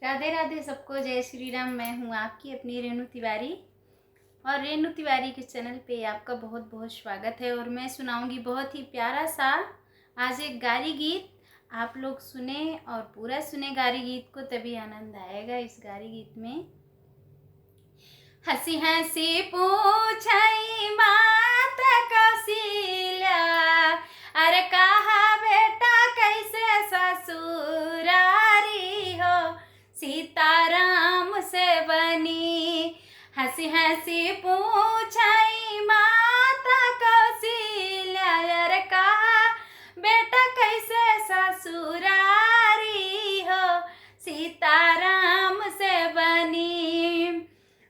राधे राधे सबको, जय श्री राम। मैं हूँ आपकी अपनी रेणु तिवारी और रेणु तिवारी के चैनल पे आपका बहुत बहुत स्वागत है। और मैं सुनाऊंगी बहुत ही प्यारा सा आज एक गारी गीत। आप लोग सुने और पूरा सुने गारी गीत को, तभी आनंद आएगा इस गारी गीत में। हंसी हंसी पूछई मात कौशल्या, अरे कहा बेटा कैसे ससुरारी हो, सीताराम से बनी। हंसी हंसी पूछई माता कौशल्या, अरे कहा बेटा कैसे ससुरारी हो, सीताराम से बनी।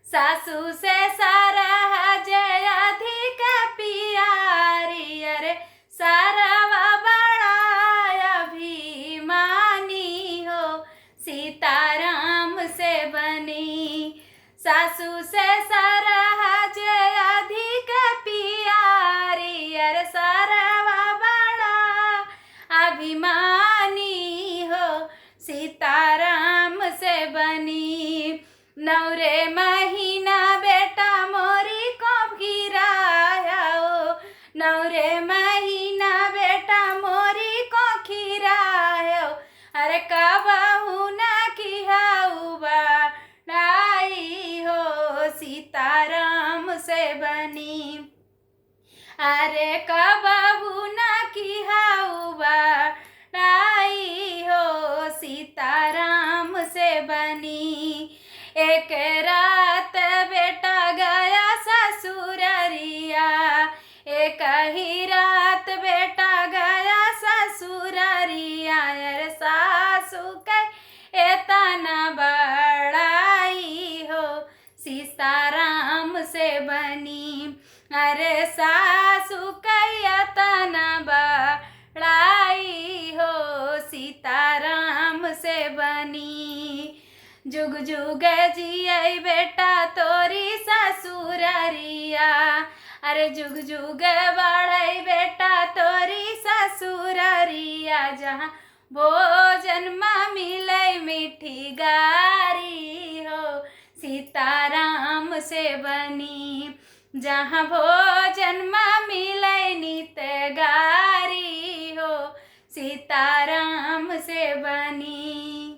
सासू से सारा जय अधिक पियारी, अरे सारा बड़ा अभिमानी हो, सीताराम से बनी। सासू से सारा जय अधिक पियारी, अरे सारा बड़ा अभिमानी हो, सीताराम से बनी। नवरे महीना बेटा मोरी को खिराया हो, नवरे महीना बेटा मोरी को खिराया हो, अरे कबहू न किहाऊ बड़ाई हो, सीताराम से बनी। अरे कबहू न किहाऊ बड़ाई हो, सीताराम से बनी। एक रात बेटा गया ससुररिया, एक ही रात बेटा गया ससुररिया, अरे सासू के एतना बड़ाई हो, सीताराम से बनी। अरे सासू के एतना बड़ाई हो, सीताराम से बनी। जुग जुग जियै बेटा तोरी ससुररिया, अरे जुग जुग बढ़ै बेटा तोरी ससुररिया, जहाँ भोजन में मिलै मीठी गारी हो, सीताराम से बनी। जहाँ भोजन में मिलै नित गारी हो, सीताराम से बनी।